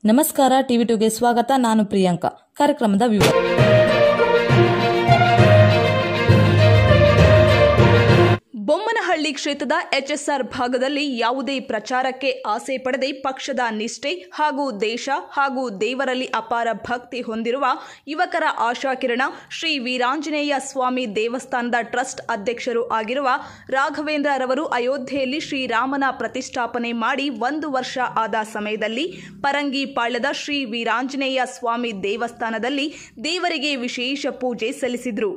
ನಮಸ್ಕಾರ, ಟಿವಿ2ಗೆ ಸ್ವಾಗತ. ನಾನು ಪ್ರಿಯಾಂಕಾ. ಕಾರ್ಯಕ್ರಮದ ವಿವರ. ಬೊಮ್ಮನಹಳ್ಳಿ ಕ್ಷೇತ್ರದ ಎಚ್ಎಸ್ಆರ್ ಭಾಗದಲ್ಲಿ ಯಾವುದೇ ಪ್ರಚಾರಕ್ಕೆ ಆಸೆ ಪಡದೆ ಪಕ್ಷದ ನಿಷ್ಠೆ ಹಾಗೂ ದೇಶ ಹಾಗೂ ದೇವರಲ್ಲಿ ಅಪಾರ ಭಕ್ತಿ ಹೊಂದಿರುವ ಯುವಕರ ಆಶಾಕಿರಣ ಶ್ರೀ ವೀರಾಂಜನೇಯ ಸ್ವಾಮಿ ದೇವಸ್ಥಾನದ ಟ್ರಸ್ಟ್ ಅಧ್ಯಕ್ಷರು ಆಗಿರುವ ರಾಘವೇಂದ್ರ ರವರು ಅಯೋಧ್ಯೆಯಲ್ಲಿ ಶ್ರೀರಾಮನ ಪ್ರತಿಷ್ಠಾಪನೆ ಮಾಡಿ 1 ವರ್ಷ ಆದ ಸಮಯದಲ್ಲಿ ಪರಂಗಿಪಾಳ್ಯದ ಶ್ರೀ ವೀರಾಂಜನೇಯ ಸ್ವಾಮಿ ದೇವಸ್ಥಾನದಲ್ಲಿ ದೇವರಿಗೆ ವಿಶೇಷ ಪೂಜೆ ಸಲ್ಲಿಸಿದರು.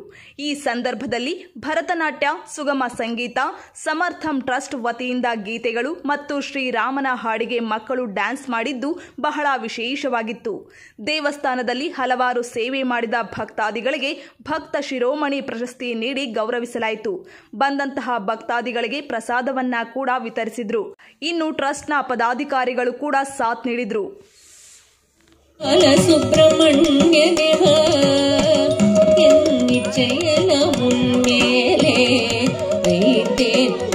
ಈ ಸಂದರ್ಭದಲ್ಲಿ ಭರತನಾಟ್ಯ, ಸುಗಮ ಸಂಗೀತ, ಸಮರ್ಥಂ ಟ್ರಸ್ಟ್ ವತಿಯಿಂದ ಗೀತೆಗಳು ಮತ್ತು ಶ್ರೀರಾಮನ ಹಾಡಿಗೆ ಮಕ್ಕಳು ಡ್ಯಾನ್ಸ್ ಮಾಡಿದ್ದು ಬಹಳ ವಿಶೇಷವಾಗಿತ್ತು. ದೇವಸ್ಥಾನದಲ್ಲಿ ಹಲವಾರು ಸೇವೆ ಮಾಡಿದ ಭಕ್ತಾದಿಗಳಿಗೆ ಭಕ್ತ ಶಿರೋಮಣಿ ಪ್ರಶಸ್ತಿ ನೀಡಿ ಗೌರವಿಸಲಾಯಿತು. ಬಂದಂತಹ ಭಕ್ತಾದಿಗಳಿಗೆ ಪ್ರಸಾದವನ್ನ ಕೂಡ ವಿತರಿಸಿದ್ರು. ಇನ್ನು ಟ್ರಸ್ಟ್ನ ಪದಾಧಿಕಾರಿಗಳು ಕೂಡ ಸಾಥ್ ನೀಡಿದ್ರು.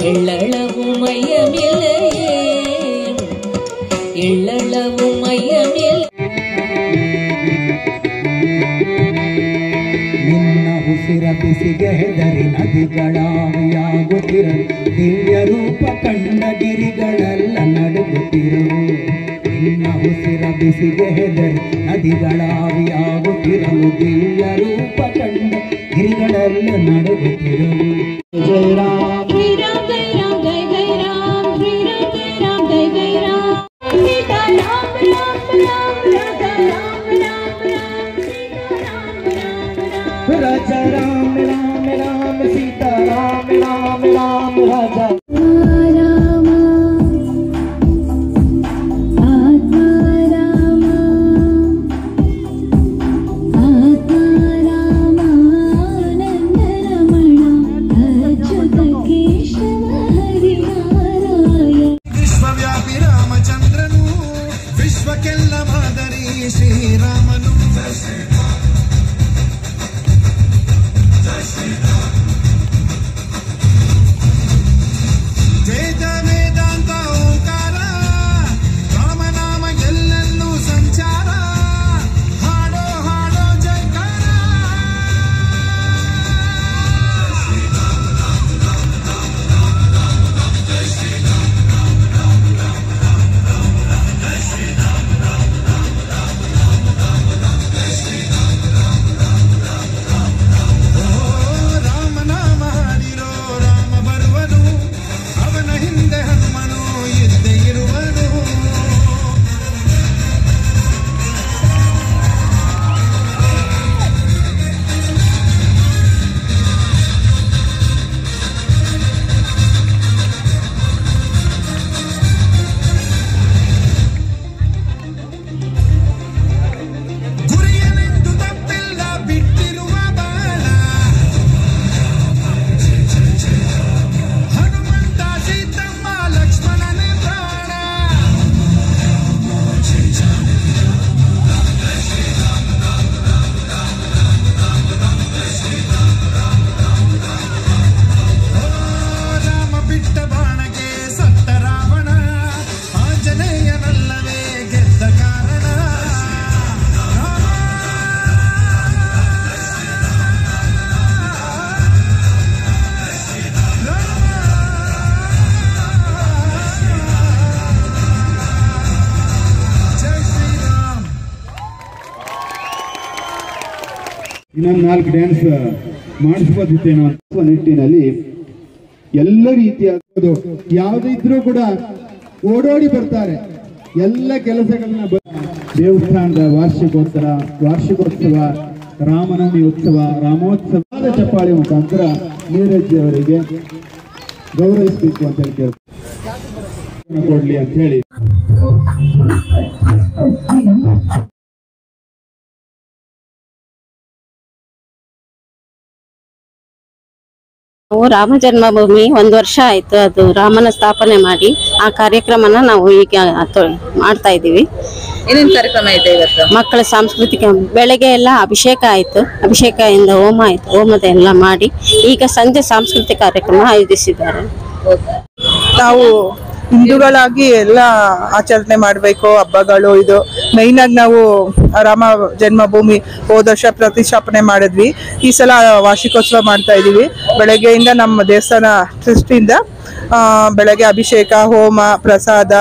ಎಳ್ಳಳವು ಮೈಯ ಮೇಲೆ ನಿನ್ನ ಉಸಿರ ಬಿಸಿಗೆ ಹೆದರಿ ನದಿಗಳಾವಿಯಾಗುತ್ತಿರಲು ದಿವ್ಯ ರೂಪ ಕಂಡ ಗಿರಿಗಳೆಲ್ಲ ನಡುಗುತ್ತಿರವು. ನಿನ್ನ ಉಸಿರ ಬಿಸಿಗೆ ಹೆದರಿ ನದಿಗಳಾವಿಯಾಗುತ್ತಿರಲು ದಿವ್ಯ ರೂಪ ಕಂಡ ಗಿರಿಗಳೆಲ್ಲ ನಡುಗುತ್ತಿರವು. ಜಯ ರಾಮ राजा राम राम राम सीता राम राम राम राजा राम आत्मा राम आनंद रमण अच्युत केशव हरि नारायण. विश्वव्यापी रामचंद्रनु विश्वक्ಕೆಲ್ಲ ಮಾದರಿ ಶ್ರೀರಾಮನು. ಇನ್ನೊಂದು 4 ಡ್ಯಾನ್ಸ್ ಮಾಡಿಸ್ಬೋದಿತ್ತೇನೋ ಅಂತ ನಿಟ್ಟಿನಲ್ಲಿ ಎಲ್ಲ ರೀತಿಯ ಯಾವುದಿದ್ರೂ ಕೂಡ ಓಡೋಡಿ ಬರ್ತಾರೆ. ಎಲ್ಲ ಕೆಲಸಗಳನ್ನ ದೇವಸ್ಥಾನದ ವಾರ್ಷಿಕೋತ್ಸವ, ರಾಮನವಮಿ ಉತ್ಸವ, ರಾಮೋತ್ಸವದ ಚಪ್ಪಾಳಿ ಮುಖಾಂತರ ನೀರಜ್ ಅವರಿಗೆ ಗೌರವಿಸಬೇಕು ಅಂತ ಹೇಳಿ ಕೊಡ್ಲಿ ಅಂತ ಹೇಳಿ ನಾವು ರಾಮ ಜನ್ಮಭೂಮಿ 1 ವರ್ಷ ಆಯ್ತು. ಅದು ರಾಮನ ಸ್ಥಾಪನೆ ಮಾಡಿ ಆ ಕಾರ್ಯಕ್ರಮನ ನಾವು ಈಗ ಮಾಡ್ತಾ ಇದ್ದೀವಿ. ಏನೇನು ಕಾರ್ಯಕ್ರಮ ಇದೆ ಇವತ್ತು? ಮಕ್ಕಳ ಸಾಂಸ್ಕೃತಿಕ ಬೆಳಗ್ಗೆ ಎಲ್ಲ ಅಭಿಷೇಕ ಆಯ್ತು. ಅಭಿಷೇಕದಿಂದ ಹೋಮ ಆಯ್ತು. ಹೋಮದ ಎಲ್ಲ ಮಾಡಿ ಈಗ ಸಂಜೆ ಸಾಂಸ್ಕೃತಿಕ ಕಾರ್ಯಕ್ರಮ ಆಯೋಜಿಸಿದ್ದಾರೆ. ನಾವು ಹಿಂದೂಗಳಾಗಿ ಎಲ್ಲ ಆಚರಣೆ ಮಾಡಬೇಕು ಹಬ್ಬಗಳು. ಇದು ಮೈನ್ ಆಗಿ ನಾವು ರಾಮ ಜನ್ಮಭೂಮಿ ಹೋದ ವರ್ಷ ಪ್ರತಿಷ್ಠಾಪನೆ ಮಾಡಿದ್ವಿ. ಈ ಸಲ ವಾರ್ಷಿಕೋತ್ಸವ ಮಾಡ್ತಾ ಇದೀವಿ. ಬೆಳಗ್ಗೆಯಿಂದ ನಮ್ಮ ದೇವಸ್ಥಾನ ಟ್ರಸ್ಟಿಂದ ಬೆಳಗ್ಗೆ ಅಭಿಷೇಕ, ಹೋಮ, ಪ್ರಸಾದ,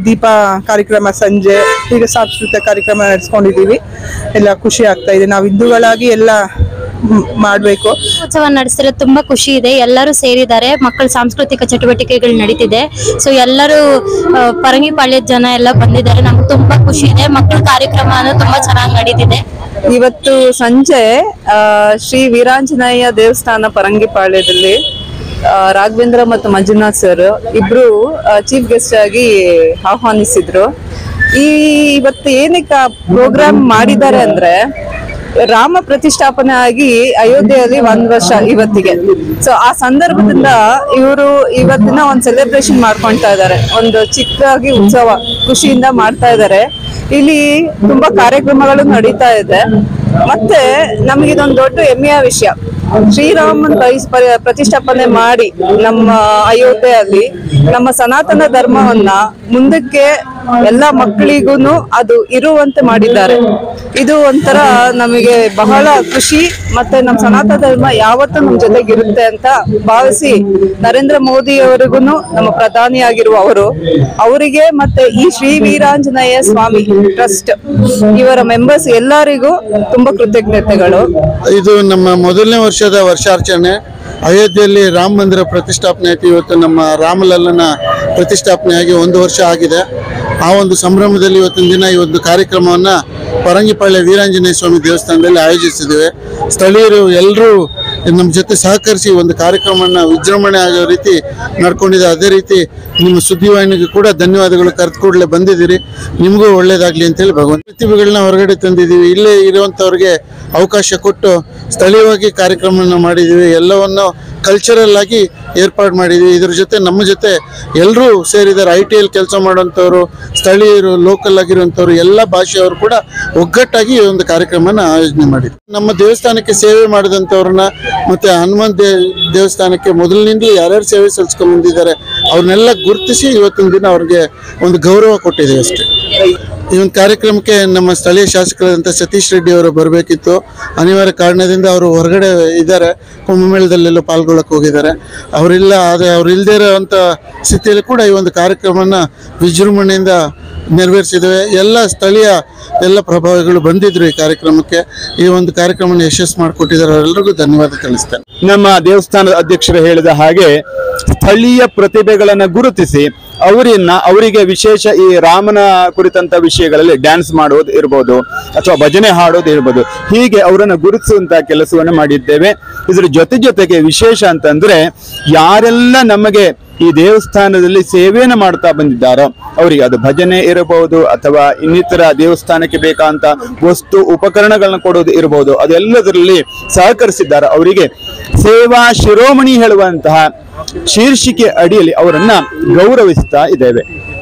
ದೀಪ ಕಾರ್ಯಕ್ರಮ, ಸಂಜೆ ಹೀಗೆ ಸಾಂಸ್ಕೃತಿಕ ಕಾರ್ಯಕ್ರಮ ನಡೆಸ್ಕೊಂಡಿದ್ದೀವಿ. ಎಲ್ಲ ಖುಷಿ ಆಗ್ತಾ ಇದೆ. ನಾವು ಹಿಂದೂಗಳಾಗಿ ಎಲ್ಲ ಮಾಡಬೇಕು. ಉತ್ಸವ ನಡೆಸಿರೋದು ತುಂಬಾ ಖುಷಿ ಇದೆ. ಎಲ್ಲರೂ ಸೇರಿದ್ದಾರೆ, ಮಕ್ಕಳ ಸಾಂಸ್ಕೃತಿಕ ಚಟುವಟಿಕೆಗಳು ನಡೀತಿದೆ. ಸೊ ಎಲ್ಲರೂ ಪರಂಗಿಪಾಳ್ಯದ ಜನ ಎಲ್ಲ ಬಂದಿದ್ದಾರೆ. ನಮ್ಗೆ ತುಂಬಾ ಖುಷಿ ಇದೆ. ಮಕ್ಕಳ ಕಾರ್ಯಕ್ರಮ ತುಂಬಾ ಚೆನ್ನಾಗಿ ನಡೀತಿದೆ. ಇವತ್ತು ಸಂಜೆ ಶ್ರೀ ವೀರಾಂಜನೇಯ ದೇವಸ್ಥಾನ ಪರಂಗಿಪಾಳ್ಯದಲ್ಲಿ ರಾಘವೇಂದ್ರ ಮತ್ತು ಮಂಜುನಾಥ್ ಸರ್ ಇಬ್ರು ಚೀಫ್ ಗೆಸ್ಟ್ ಆಗಿ ಆಹ್ವಾನಿಸಿದ್ರು. ಇವತ್ತು ಏನಕ್ಕೆ ಪ್ರೋಗ್ರಾಮ್ ಮಾಡಿದ್ದಾರೆ ಅಂದ್ರೆ, ರಾಮ ಪ್ರತಿಷ್ಠಾಪನೆ ಆಗಿ ಅಯೋಧ್ಯೆಯಲ್ಲಿ 1 ವರ್ಷ ಇವತ್ತಿಗೆ. ಸೊ ಆ ಸಂದರ್ಭದಿಂದ ಇವರು ಇವತ್ತಿನ ಒಂದು ಸೆಲೆಬ್ರೇಷನ್ ಮಾಡ್ಕೊಳ್ತಾ ಇದ್ದಾರೆ. ಒಂದು ಚಿಕ್ಕದಾಗಿ ಉತ್ಸವ ಖುಷಿಯಿಂದ ಮಾಡ್ತಾ ಇದ್ದಾರೆ. ಇಲ್ಲಿ ತುಂಬಾ ಕಾರ್ಯಕ್ರಮಗಳು ನಡೀತಾ ಇದೆ. ಮತ್ತೆ ನಮಗಿದೊಂದು ದೊಡ್ಡ ಹೆಮ್ಮೆಯ ವಿಷಯ, ಶ್ರೀರಾಮನ್ ಪ್ರತಿಷ್ಠಾಪನೆ ಮಾಡಿ ನಮ್ಮ ಅಯೋಧ್ಯೆಯಲ್ಲಿ ನಮ್ಮ ಸನಾತನ ಧರ್ಮವನ್ನ ಮುಂದಕ್ಕೆ ಎಲ್ಲ ಮಕ್ಕಳಿಗೂ ಅದು ಇರುವಂತೆ ಮಾಡಿದ್ದಾರೆ. ಇದು ಒಂಥರ ನಮಗೆ ಬಹಳ ಖುಷಿ. ಮತ್ತೆ ನಮ್ಮ ಸನಾತನ ಧರ್ಮ ಯಾವತ್ತೂ ನಮ್ಮ ಜೊತೆಗಿರುತ್ತೆ ಅಂತ ಭಾವಿಸಿ ನರೇಂದ್ರ ಮೋದಿ ಅವರಿಗೂ, ನಮ್ಮ ಪ್ರಧಾನಿಯಾಗಿರುವ ಅವರಿಗೆ ಮತ್ತೆ ಈ ಶ್ರೀ ವೀರಾಂಜನೇಯ ಸ್ವಾಮಿ ಟ್ರಸ್ಟ್ ಇವರ ಮೆಂಬರ್ಸ್ ಎಲ್ಲರಿಗೂ ತುಂಬಾ ಕೃತಜ್ಞತೆಗಳು. ಇದು ನಮ್ಮ ಮೊದಲನೇ ವರ್ಷದ ವರ್ಷಾಚರಣೆ. ಅಯೋಧ್ಯೆಯಲ್ಲಿ ರಾಮ ಮಂದಿರ ಪ್ರತಿಷ್ಠಾಪನೆ ಆಯ್ತು. ಇವತ್ತು ನಮ್ಮ ರಾಮಲಲ್ಲನ ಪ್ರತಿಷ್ಠಾಪನೆಯಾಗಿ 1 ವರ್ಷ ಆಗಿದೆ. ಆ ಒಂದು ಸಂಭ್ರಮದಲ್ಲಿ ಇವತ್ತಿನ ದಿನ ಈ ಒಂದು ಕಾರ್ಯಕ್ರಮವನ್ನ ಪರಂಗಿಪಾಳ್ಯ ವೀರಾಂಜನೇಯ ಸ್ವಾಮಿ ದೇವಸ್ಥಾನದಲ್ಲಿ ಆಯೋಜಿಸಿದ್ದೇವೆ. ಸ್ಥಳೀಯರು ಎಲ್ಲರೂ ನಮ್ಮ ಜೊತೆ ಸಹಕರಿಸಿ ಒಂದು ಕಾರ್ಯಕ್ರಮವನ್ನು ವಿಜೃಂಭಣೆ ಆಗೋ ರೀತಿ ನಡ್ಕೊಂಡಿದೆ. ಅದೇ ರೀತಿ ನಿಮ್ಮ ಸುದ್ದಿವಾಹಿನಿಗೂ ಕೂಡ ಧನ್ಯವಾದಗಳು. ಕರೆದು ಕೂಡಲೇ ಬಂದಿದ್ದೀರಿ, ನಿಮಗೂ ಒಳ್ಳೇದಾಗ್ಲಿ ಅಂತೇಳಿ ಭಗವಂತ. ಪ್ರತಿಭೆಗಳನ್ನ ಹೊರಗಡೆ ತಂದಿದ್ದೀವಿ. ಇಲ್ಲೇ ಇರುವಂಥವ್ರಿಗೆ ಅವಕಾಶ ಕೊಟ್ಟು ಸ್ಥಳೀಯವಾಗಿ ಕಾರ್ಯಕ್ರಮವನ್ನು ಮಾಡಿದ್ದೀವಿ. ಎಲ್ಲವನ್ನು ಕಲ್ಚರಲ್ ಆಗಿ ಏರ್ಪಾಡು ಮಾಡಿದ್ದೀವಿ. ಇದ್ರ ಜೊತೆ ನಮ್ಮ ಜೊತೆ ಎಲ್ಲರೂ ಸೇರಿದ್ದಾರೆ. ITL ಕೆಲಸ ಮಾಡುವಂಥವ್ರು, ಸ್ಥಳೀಯರು, ಲೋಕಲ್ ಆಗಿರುವಂಥವ್ರು, ಎಲ್ಲ ಭಾಷೆಯವರು ಕೂಡ ಒಗ್ಗಟ್ಟಾಗಿ ಈ ಒಂದು ಕಾರ್ಯಕ್ರಮನ ಆಯೋಜನೆ ಮಾಡಿದ್ವಿ. ನಮ್ಮ ದೇವಸ್ಥಾನಕ್ಕೆ ಸೇವೆ ಮಾಡಿದಂಥವ್ರನ್ನ ಮತ್ತೆ ಹನುಮಂತ ದೇವಸ್ಥಾನಕ್ಕೆ ಮೊದಲಿನಿಂದಲೂ ಯಾರ್ಯಾರು ಸೇವೆ ಸಲ್ಲಿಸ್ಕೊಂಡು ಬಂದಿದ್ದಾರೆ ಅವ್ರನ್ನೆಲ್ಲ ಗುರುತಿಸಿ ಇವತ್ತಿನ ದಿನ ಅವ್ರಿಗೆ ಒಂದು ಗೌರವ ಕೊಟ್ಟಿದ್ದೀವಿ ಅಷ್ಟೇ. ಈ ಒಂದು ಕಾರ್ಯಕ್ರಮಕ್ಕೆ ನಮ್ಮ ಸ್ಥಳೀಯ ಶಾಸಕರಾದಂಥ ಸತೀಶ್ ರೆಡ್ಡಿ ಅವರು ಬರಬೇಕಿತ್ತು. ಅನಿವಾರ್ಯ ಕಾರಣದಿಂದ ಅವರು ಹೊರಗಡೆ ಇದ್ದಾರೆ, ಕುಂಭಮೇಳದಲ್ಲೆಲ್ಲ ಪಾಲ್ಗೊಳ್ಳಕ್ಕೆ ಹೋಗಿದ್ದಾರೆ. ಅವರಿಲ್ಲ, ಆದರೆ ಅವ್ರು ಇಲ್ಲದೇ ಇರೋವಂಥ ಸ್ಥಿತಿಯಲ್ಲಿ ಕೂಡ ಈ ಒಂದು ಕಾರ್ಯಕ್ರಮನ ವಿಜೃಂಭಣೆಯಿಂದ ನೆರವೇರಿಸಿದ್ದೇವೆ. ಎಲ್ಲ ಸ್ಥಳೀಯ ಎಲ್ಲ ಪ್ರಭಾವಿಗಳು ಬಂದಿದ್ರು ಈ ಕಾರ್ಯಕ್ರಮಕ್ಕೆ. ಈ ಒಂದು ಕಾರ್ಯಕ್ರಮನ ಯಶಸ್ಸು ಮಾಡಿಕೊಟ್ಟಿದ್ದಾರೆ. ಅವರೆಲ್ಲರಿಗೂ ಧನ್ಯವಾದ ತಿಳಿಸ್ತೇನೆ. ನಮ್ಮ ದೇವಸ್ಥಾನದ ಅಧ್ಯಕ್ಷರು ಹೇಳಿದ ಹಾಗೆ ಸ್ಥಳೀಯ ಪ್ರತಿಭೆಗಳನ್ನು ಗುರುತಿಸಿ ಅವರಿಗೆ ವಿಶೇಷ ಈ ರಾಮನ ಕುರಿತಂತ ವಿಷಯಗಳಲ್ಲಿ ಡ್ಯಾನ್ಸ್ ಮಾಡೋದು ಇರ್ಬೋದು ಅಥವಾ ಭಜನೆ ಹಾಡೋದು ಇರ್ಬೋದು, ಹೀಗೆ ಅವರನ್ನು ಗುರುತಿಸುವಂತ ಕೆಲಸವನ್ನು ಮಾಡಿದ್ದೇವೆ. ಇದರ ಜೊತೆಗೆ ವಿಶೇಷ ಅಂತಂದ್ರೆ ಯಾರೆಲ್ಲ ನಮಗೆ ಈ ದೇವಸ್ಥಾನದಲ್ಲಿ ಸೇವೆಯನ್ನು ಮಾಡ್ತಾ ಬಂದಿದ್ದಾರೋ ಅವರಿಗೆ ಅದು ಭಜನೆ ಇರಬಹುದು ಅಥವಾ ಇನ್ನಿತರ ದೇವಸ್ಥಾನಕ್ಕೆ ಬೇಕಾದಂತ ವಸ್ತು ಉಪಕರಣಗಳನ್ನ ಕೊಡೋದು ಇರಬಹುದು, ಅದೆಲ್ಲದರಲ್ಲಿ ಸಹಕರಿಸಿದ್ದಾರೆ. ಅವರಿಗೆ ಸೇವಾ ಶಿರೋಮಣಿ ಹೇಳುವಂತಹ ಶೀರ್ಷಿಕೆ ಅಡಿಯಲ್ಲಿ ಅವರನ್ನ ಗೌರವಿಸ್ತಾ ಇದ್ದೇವೆ.